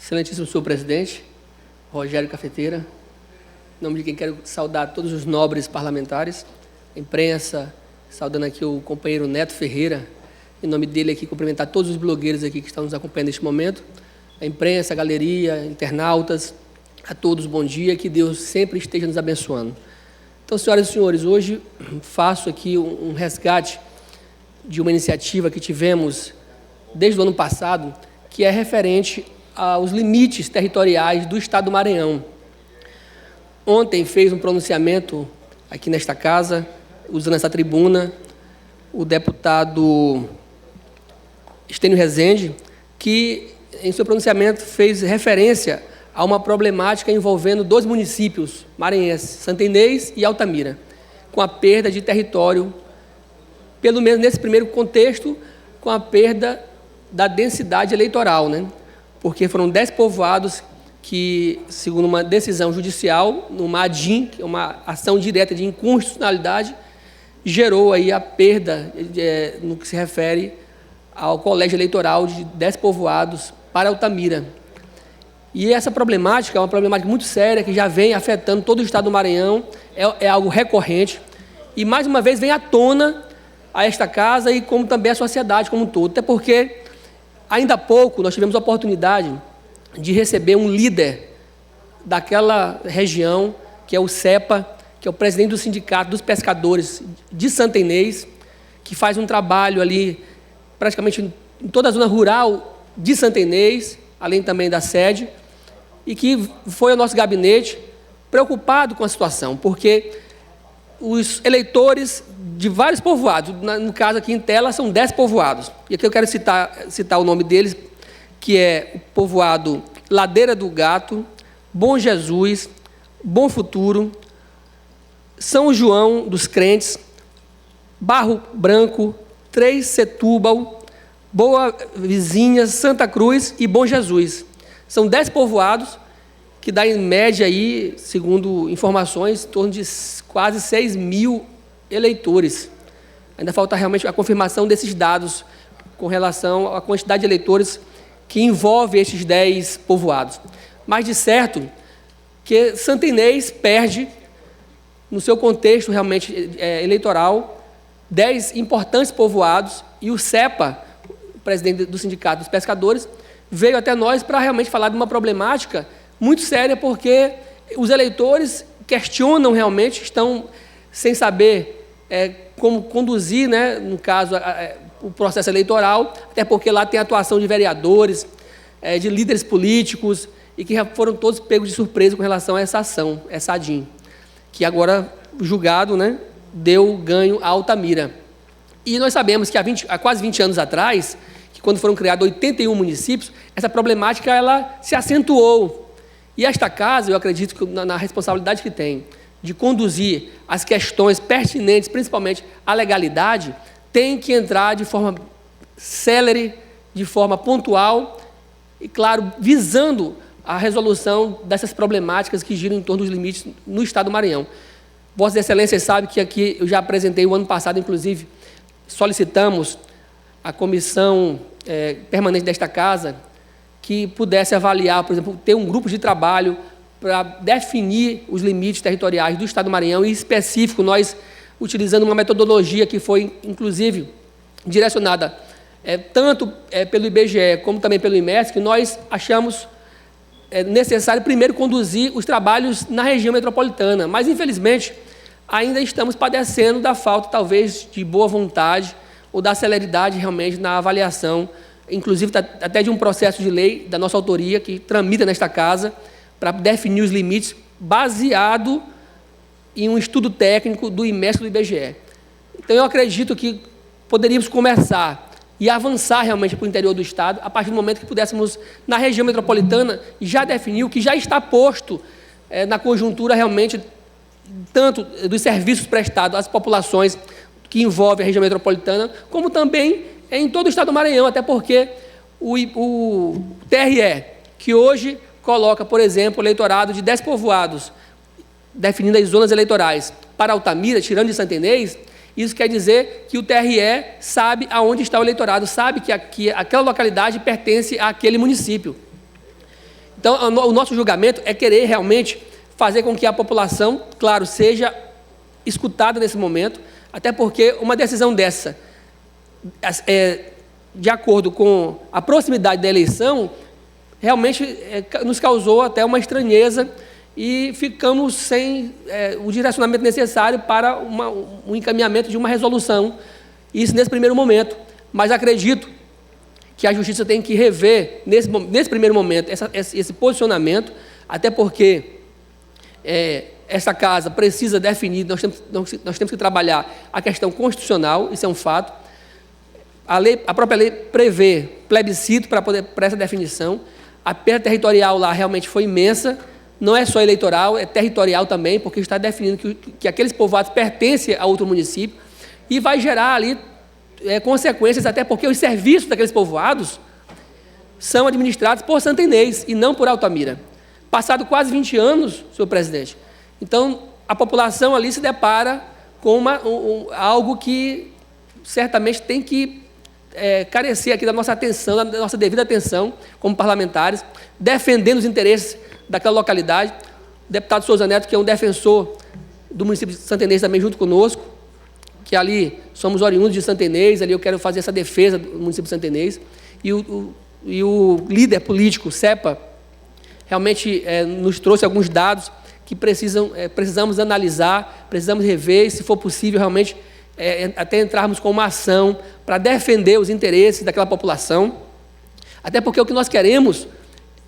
Excelentíssimo senhor presidente, Rogério Cafeteira, em nome de quem quero saudar todos os nobres parlamentares, a imprensa, saudando aqui o companheiro Neto Ferreira, em nome dele aqui, cumprimentar todos os blogueiros aqui que estão nos acompanhando neste momento, a imprensa, a galeria, internautas, a todos bom dia, que Deus sempre esteja nos abençoando. Então, senhoras e senhores, hoje faço aqui um resgate de uma iniciativa que tivemos desde o ano passado, que é referente aos limites territoriais do Estado do Maranhão. Ontem fez um pronunciamento aqui nesta casa, usando essa tribuna, o deputado Estênio Rezende, que em seu pronunciamento fez referência a uma problemática envolvendo dois municípios maranhenses, Santa Inês e Altamira, com a perda de território, pelo menos nesse primeiro contexto, com a perda da densidade eleitoral, né? Porque foram 10 povoados que, segundo uma decisão judicial, numa ADIM, que é uma ação direta de inconstitucionalidade, gerou aí a perda no que se refere ao colégio eleitoral de 10 povoados para Altamira. E essa problemática é uma problemática muito séria, que já vem afetando todo o Estado do Maranhão, é algo recorrente, e mais uma vez vem à tona a esta casa e como também a sociedade como um todo, até porque ainda há pouco nós tivemos a oportunidade de receber um líder daquela região, que é o CEPA, que é o presidente do Sindicato dos Pescadores de Santa Inês, que faz um trabalho ali praticamente em toda a zona rural de Santa Inês, além também da sede, e que foi ao nosso gabinete preocupado com a situação, porque os eleitores de vários povoados, no caso aqui em tela são 10 povoados, e aqui eu quero citar o nome deles, que é o povoado Ladeira do Gato, Bom Jesus, Bom Futuro, São João dos Crentes, Barro Branco, Três Setúbal, Boa Vizinha, Santa Cruz e Bom Jesus. São 10 povoados que dá em média aí, segundo informações, em torno de quase 6 mil eleitores. Ainda falta realmente a confirmação desses dados com relação à quantidade de eleitores que envolve estes 10 povoados. Mas, de certo, que Santa Inês perde, no seu contexto realmente eleitoral, 10 importantes povoados, e o CEPA, o presidente do Sindicato dos Pescadores, veio até nós para realmente falar de uma problemática muito séria, porque os eleitores questionam realmente, estão sem saber como conduzir, né, no caso, o processo eleitoral, até porque lá tem atuação de vereadores, de líderes políticos, e que foram todos pegos de surpresa com relação a essa ação, essa ADIM, que agora, julgado, né, deu ganho à Altamira. E nós sabemos que há quase 20 anos atrás, que quando foram criados 81 municípios, essa problemática ela se acentuou. E esta casa, eu acredito que na responsabilidade que tem de conduzir as questões pertinentes, principalmente a legalidade, tem que entrar de forma célere, de forma pontual e, claro, visando a resolução dessas problemáticas que giram em torno dos limites no Estado do Maranhão. Vossas Excelências sabem que aqui eu já apresentei o ano passado, inclusive, solicitamos à comissão permanente desta casa que pudesse avaliar, por exemplo, ter um grupo de trabalho para definir os limites territoriais do Estado do Maranhão, e, em específico, nós utilizando uma metodologia que foi, inclusive, direcionada tanto pelo IBGE como também pelo IMERS, que nós achamos necessário, primeiro, conduzir os trabalhos na região metropolitana, mas, infelizmente, ainda estamos padecendo da falta, talvez, de boa vontade ou da celeridade, realmente, na avaliação, inclusive até de um processo de lei da nossa autoria, que tramita nesta casa, para definir os limites, baseado em um estudo técnico do IMERS e do IBGE. Então, eu acredito que poderíamos começar e avançar realmente para o interior do Estado, a partir do momento que pudéssemos, na região metropolitana, já definir o que já está posto na conjuntura realmente, tanto dos serviços prestados às populações que envolvem a região metropolitana, como também em todo o Estado do Maranhão, até porque o TRE, que hoje coloca, por exemplo, o eleitorado de 10 povoados, definindo as zonas eleitorais para Altamira, tirando de Santa Inês, isso quer dizer que o TRE sabe aonde está o eleitorado, sabe que aquela localidade pertence àquele município. Então, o nosso julgamento é querer realmente fazer com que a população, claro, seja escutada nesse momento, até porque uma decisão dessa, de acordo com a proximidade da eleição, realmente nos causou até uma estranheza e ficamos sem o direcionamento necessário para um encaminhamento de uma resolução, isso nesse primeiro momento. Mas acredito que a Justiça tem que rever, nesse primeiro momento, esse posicionamento, até porque essa casa precisa definir, nós temos que trabalhar a questão constitucional, isso é um fato. A própria lei prevê plebiscito para essa definição. A perda territorial lá realmente foi imensa, não é só eleitoral, é territorial também, porque está definindo que aqueles povoados pertencem a outro município e vai gerar ali consequências, até porque os serviços daqueles povoados são administrados por Santa Inês e não por Altamira. Passado quase 20 anos, senhor presidente, então a população ali se depara com algo que certamente tem que carecer aqui da nossa atenção, da nossa devida atenção como parlamentares, defendendo os interesses daquela localidade. O deputado Souza Neto, que é um defensor do município de Santa Inês também junto conosco, que ali somos oriundos de Santa Inês, ali eu quero fazer essa defesa do município de Santa Inês, e o líder político, CEPA, realmente nos trouxe alguns dados que precisamos analisar, precisamos rever, e se for possível, realmente, até entrarmos com uma ação para defender os interesses daquela população, até porque o que nós queremos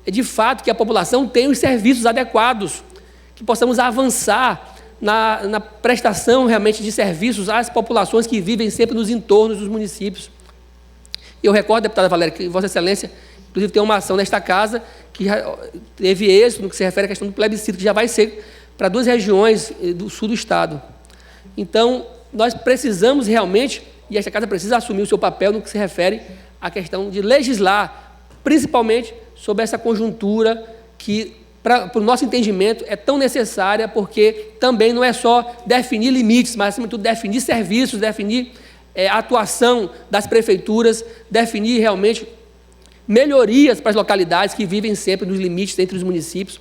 é, de fato, que a população tenha os serviços adequados, que possamos avançar na prestação realmente de serviços às populações que vivem sempre nos entornos dos municípios. E eu recordo, deputada Valéria, que Vossa Excelência, inclusive, tem uma ação nesta casa que já teve êxito no que se refere à questão do plebiscito, que já vai ser para 2 regiões do sul do Estado. Então, nós precisamos realmente, e esta casa precisa assumir o seu papel no que se refere à questão de legislar, principalmente sobre essa conjuntura que, para o nosso entendimento, é tão necessária, porque também não é só definir limites, mas, acima de tudo, definir serviços, definir a atuação das prefeituras, definir realmente melhorias para as localidades que vivem sempre nos limites entre os municípios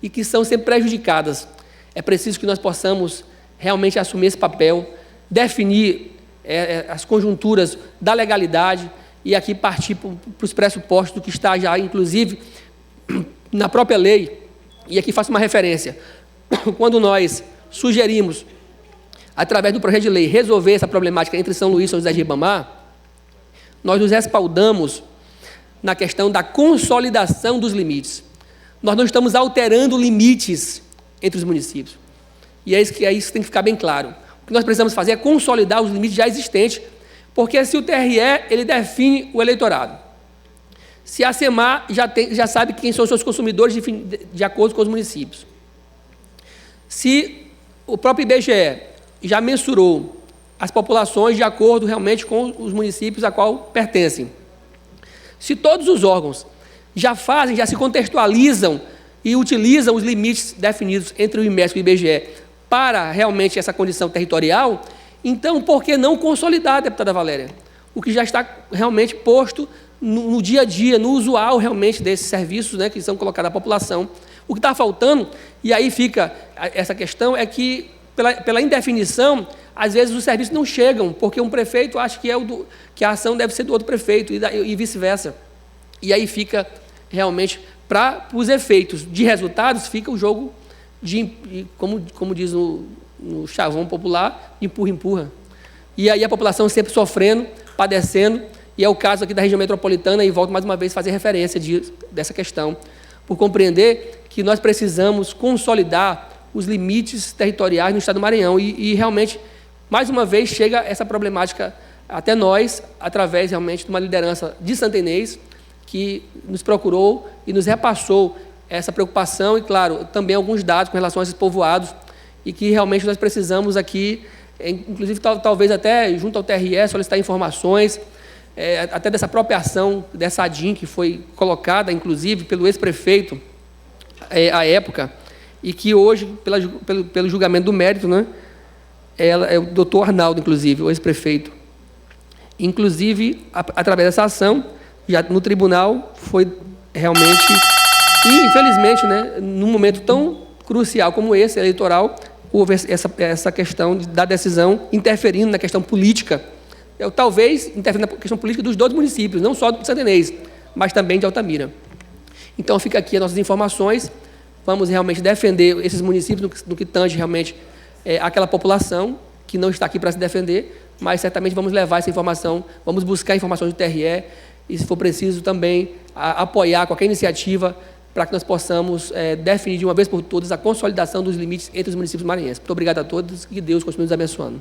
e que são sempre prejudicadas. É preciso que nós possamos realmente assumir esse papel, definir as conjunturas da legalidade e aqui partir para os pressupostos do que está já, inclusive, na própria lei. E aqui faço uma referência. Quando nós sugerimos, através do projeto de lei, resolver essa problemática entre São Luís e São José de Ribamar, nós nos respaldamos na questão da consolidação dos limites. Nós não estamos alterando limites entre os municípios. E é isso que tem que ficar bem claro. O que nós precisamos fazer é consolidar os limites já existentes, porque se o TRE, ele define o eleitorado. Se a SEMAR já sabe quem são os seus consumidores de acordo com os municípios. Se o próprio IBGE já mensurou as populações de acordo realmente com os municípios a qual pertencem. Se todos os órgãos já se contextualizam e utilizam os limites definidos entre o IMESC e o IBGE para realmente essa condição territorial, então por que não consolidar, deputada Valéria, o que já está realmente posto no dia a dia, no usual realmente desses serviços, né, que são colocados à população. O que está faltando, e aí fica essa questão, é que pela indefinição, às vezes os serviços não chegam, porque um prefeito acha que a ação deve ser do outro prefeito e vice-versa. E aí fica realmente, para os efeitos de resultados, fica o jogo como diz no chavão popular, empurra-empurra. E aí a população sempre sofrendo, padecendo, e é o caso aqui da região metropolitana, e volto mais uma vez a fazer referência dessa questão, por compreender que nós precisamos consolidar os limites territoriais no estado do Maranhão, e realmente, mais uma vez, chega essa problemática até nós, através realmente de uma liderança de Santa Inês, que nos procurou e nos repassou essa preocupação e, claro, também alguns dados com relação a esses povoados, e que realmente nós precisamos aqui, inclusive talvez até junto ao TRE, solicitar informações, até dessa própria ação, dessa ADIM, que foi colocada, inclusive, pelo ex-prefeito à época, e que hoje, pelo julgamento do mérito, né, é o doutor Arnaldo, inclusive, o ex-prefeito. Inclusive, através dessa ação, já no tribunal, foi realmente E, infelizmente, né, num momento tão crucial como esse, eleitoral, houve essa questão da decisão interferindo na questão política, talvez interferindo na questão política dos dois municípios, não só do Santa Inês, mas também de Altamira. Então, fica aqui as nossas informações. Vamos realmente defender esses municípios no que tange realmente aquela população que não está aqui para se defender, mas certamente vamos levar essa informação, vamos buscar informações do TRE e, se for preciso, também apoiar qualquer iniciativa para que nós possamos definir de uma vez por todas a consolidação dos limites entre os municípios maranhenses. Muito obrigado a todos e que Deus continue nos abençoando.